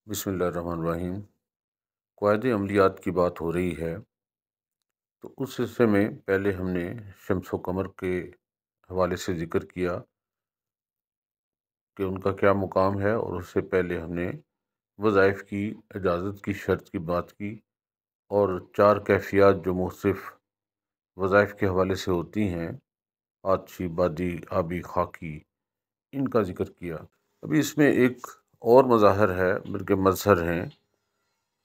بسم اللہ الرحمن الرحیم۔ قواعد عملیات کی بات ہو رہی ہے تو اس حصے میں پہلے ہم نے شمس و قمر کے حوالے سے ذکر کیا کہ ان کا کیا مقام ہے، اور اس سے پہلے ہم نے وظائف کی اجازت کی شرط کی بات کی، اور 4 کیفیات جو مختلف وظائف کے حوالے سے ہوتی ہیں، آتشی، بادی، آبی، خاکی، ان کا ذکر کیا۔ ابھی اس میں ایک اور مظاہر ہے، بلکہ مظہر ہیں،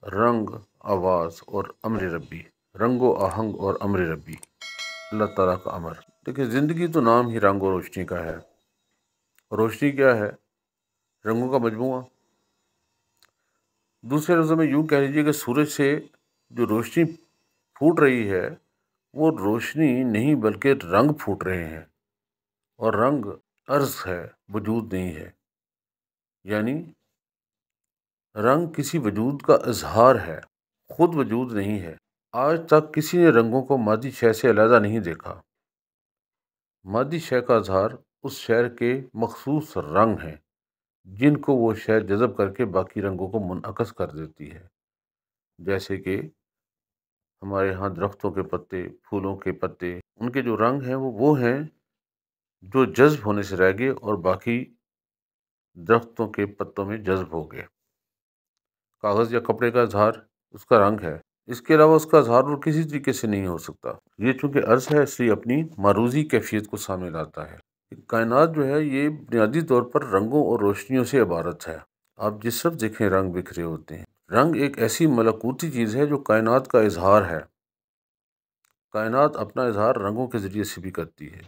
رنگ، آواز اور امر ربی۔ رنگ و آہنگ اور امر ربی، اللہ تعالیٰ کا امر۔ دیکھیں، زندگی تو نام ہی رنگ و روشنی کا ہے۔ روشنی کیا ہے؟ رنگوں کا مجموعہ۔ دوسرے لفظوں میں یوں کہہ لیجیے کہ سورج سے جو روشنی پھوٹ رہی ہے، وہ روشنی نہیں بلکہ رنگ پھوٹ رہے ہیں، اور رنگ عرض ہے، وجود نہیں ہے۔ یعنی رنگ کسی وجود کا اظہار ہے، خود وجود نہیں ہے۔ آج تک کسی نے رنگوں کو مادی شے سے علیحدہ نہیں دیکھا۔ مادی شے کا اظہار اس شے کے مخصوص رنگ ہیں، جن کو وہ شے جذب کر کے باقی رنگوں کو منعکس کر دیتی ہے۔ جیسے کہ ہمارے ہاں درختوں کے پتے، پھولوں کے پتے، ان کے جو رنگ ہیں وہ ہیں جو جذب ہونے سے رہ گئے اور باقی درختوں کے پتوں میں جذب ہو گئے۔ کاغذ یا کپڑے کا اظہار اس کا رنگ ہے، اس کے علاوہ اس کا اظہار اور کسی طریقے سے نہیں ہو سکتا۔ یہ چونکہ عرض ہے، اس لیے اپنی معروضی کیفیت کو سامنے لاتا ہے۔ کائنات جو ہے یہ بنیادی طور پر رنگوں اور روشنیوں سے عبارت ہے۔ آپ جس طرف دیکھیں رنگ بکھرے ہوتے ہیں۔ رنگ ایک ایسی ملکوتی چیز ہے جو کائنات کا اظہار ہے۔ کائنات اپنا اظہار رنگوں کے ذریعے سے بھی کرتی ہے۔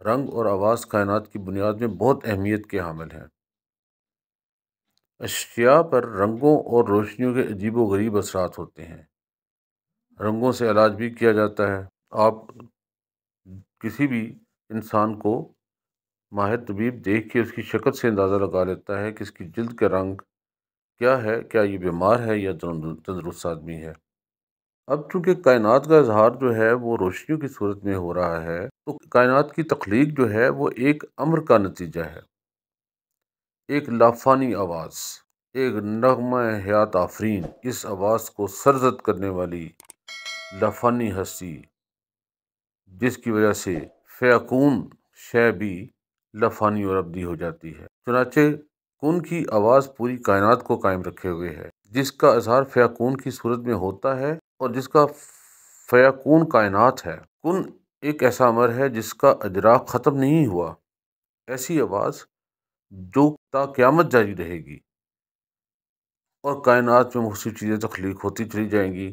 رنگ اور آواز کائنات کی بنیاد میں بہت اہمیت کے حامل ہیں۔ اشیاء پر رنگوں اور روشنیوں کے عجیب و غریب اثرات ہوتے ہیں۔ رنگوں سے علاج بھی کیا جاتا ہے۔ آپ کسی بھی انسان کو ماہر طبیب دیکھ کے اس کی شکل سے اندازہ لگا لیتا ہے کہ اس کی جلد کا رنگ کیا ہے، کیا یہ بیمار ہے یا تندرست آدمی ہے۔ اب چونکہ کائنات کا اظہار جو ہے وہ روشنیوں کی صورت میں ہو رہا ہے، تو کائنات کی تخلیق جو ہے وہ ایک امر کا نتیجہ ہے، ایک لافانی آواز، ایک نغمہ حیات آفرین۔ اس آواز کو سرزد کرنے والی لافانی ہستی، جس کی وجہ سے فیکون شے بھی لافانی اور ابدی ہو جاتی ہے۔ چنانچہ کن کی آواز پوری کائنات کو قائم رکھے ہوئے ہے، جس کا اظہار فیکون کی صورت میں ہوتا ہے اور جس کا فیکون کائنات ہے۔ کن ایک ایسا امر ہے جس کا اجرا ختم نہیں ہوا، ایسی آواز جو تا قیامت جاری رہے گی، اور کائنات میں مختلف چیزیں تخلیق ہوتی چلی جائیں گی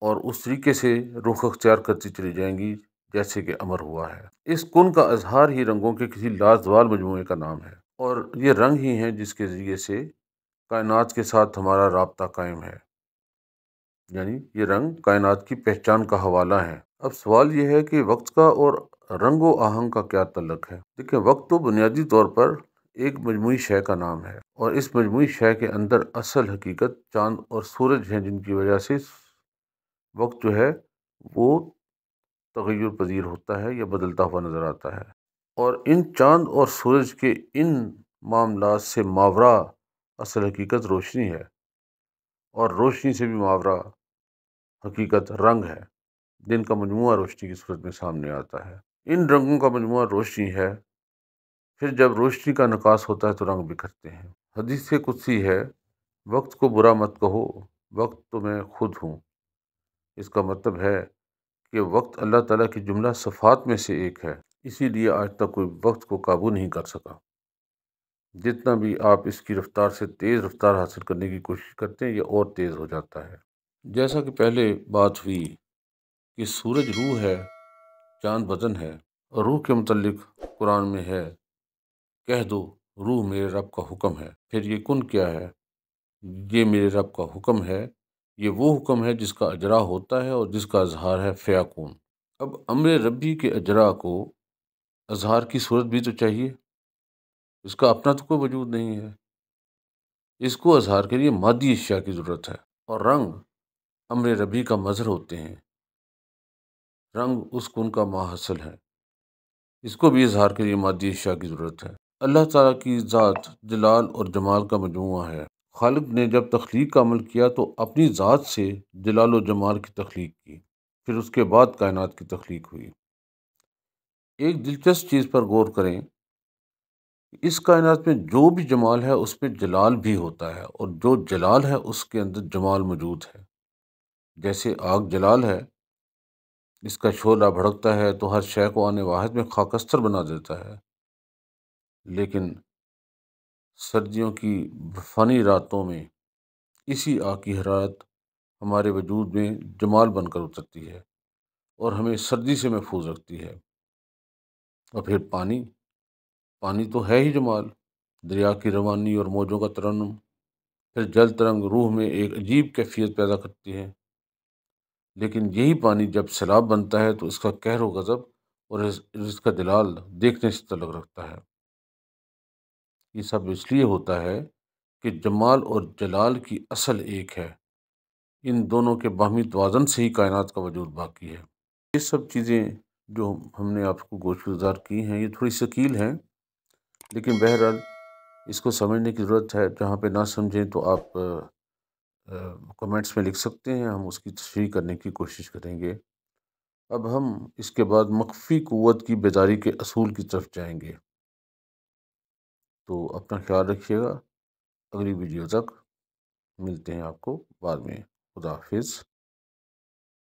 اور اس طریقے سے رخ اختیار کرتی چلی جائیں گی جیسے کہ امر ہوا ہے۔ اس کن کا اظہار ہی رنگوں کے کسی لازوال مجموعے کا نام ہے، اور یہ رنگ ہی ہیں جس کے ذریعے سے کائنات کے ساتھ ہمارا رابطہ قائم ہے۔ یعنی یہ رنگ کائنات کی پہچان کا حوالہ ہے۔ اب سوال یہ ہے کہ وقت کا اور رنگ و آہنگ کا کیا تعلق ہے؟ دیکھیں، وقت تو بنیادی طور پر ایک مجموعی شے کا نام ہے، اور اس مجموعی شے کے اندر اصل حقیقت چاند اور سورج ہیں، جن کی وجہ سے وقت جو ہے وہ تغیر پذیر ہوتا ہے یا بدلتا ہوا نظر آتا ہے۔ اور ان چاند اور سورج کے ان معاملات سے ماورا اصل حقیقت روشنی ہے، اور روشنی سے بھی ماورا حقیقت رنگ ہے، جن کا مجموعہ روشنی کی صورت میں سامنے آتا ہے۔ ان رنگوں کا مجموعہ روشنی ہے۔ پھر جب روشنی کا انعکاس ہوتا ہے تو رنگ بکھرتے ہیں۔ حدیث قدسی ہے، وقت کو برا مت کہو، وقت تو میں خود ہوں۔ اس کا مطلب ہے کہ وقت اللہ تعالیٰ کی جملہ صفات میں سے ایک ہے، اسی لیے آج تک کوئی وقت کو قابو نہیں کر سکا۔ جتنا بھی آپ اس کی رفتار سے تیز رفتار حاصل کرنے کی کوشش کرتے ہیں، یہ اور تیز ہو جاتا ہے۔ جیسا کہ پہلے بات ہوئی کہ سورج روح ہے، چاند بدن ہے، اور روح کے متعلق قرآن میں ہے، کہہ دو روح میرے رب کا حکم ہے۔ پھر یہ کن کیا ہے؟ یہ میرے رب کا حکم ہے، یہ وہ حکم ہے جس کا اجرا ہوتا ہے اور جس کا اظہار ہے فیکون۔ اب امر ربی کے اجرا کو اظہار کی صورت بھی تو چاہیے، اس کا اپنا تو کوئی وجود نہیں ہے۔ اس کو اظہار کے لیے مادی اشیاء کی ضرورت ہے، اور رنگ امر ربی کا مظہر ہوتے ہیں۔ رنگ اس کن کا ماحصل ہے، اس کو بھی اظہار کے لیے مادی اشیاء کی ضرورت ہے۔ اللہ تعالیٰ کی ذات جلال اور جمال کا مجموعہ ہے۔ خالق نے جب تخلیق کا عمل کیا تو اپنی ذات سے جلال و جمال کی تخلیق کی، پھر اس کے بعد کائنات کی تخلیق ہوئی۔ ایک دلچسپ چیز پر غور کریں، اس کائنات میں جو بھی جمال ہے اس میں جلال بھی ہوتا ہے، اور جو جلال ہے اس کے اندر جمال موجود ہے۔ جیسے آگ جلال ہے، اس کا شعلہ بھڑکتا ہے تو ہر شے کو آنے واحد میں خاکستر بنا دیتا ہے، لیکن سردیوں کی فانی راتوں میں اسی آگ کی حرارت ہمارے وجود میں جمال بن کر اترتی ہے اور ہمیں سردی سے محفوظ رکھتی ہے۔ اور پھر پانی، پانی تو ہے ہی جمال، دریا کی روانی اور موجوں کا ترنم۔ پھر جل ترنگ روح میں ایک عجیب کیفیت پیدا کرتی ہے، لیکن یہی پانی جب سیلاب بنتا ہے تو اس کا قہر و غضب اور اس کا جلال دیکھنے سے تعلق رکھتا ہے۔ یہ سب اس لیے ہوتا ہے کہ جمال اور جلال کی اصل ایک ہے، ان دونوں کے باہمی توازن سے ہی کائنات کا وجود باقی ہے۔ یہ سب چیزیں جو ہم نے آپ کو گوش گزار کی ہیں، یہ تھوڑی ثقیل ہیں، لیکن بہرحال اس کو سمجھنے کی ضرورت ہے۔ جہاں پہ نہ سمجھیں تو آپ کمنٹس میں لکھ سکتے ہیں، ہم اس کی تشریح کرنے کی کوشش کریں گے۔ اب ہم اس کے بعد مخفی قوت کی بیداری کے اصول کی طرف جائیں گے۔ تو اپنا خیال رکھیے گا، اگلی ویڈیو تک ملتے ہیں آپ کو بعد میں۔ خدا حافظ۔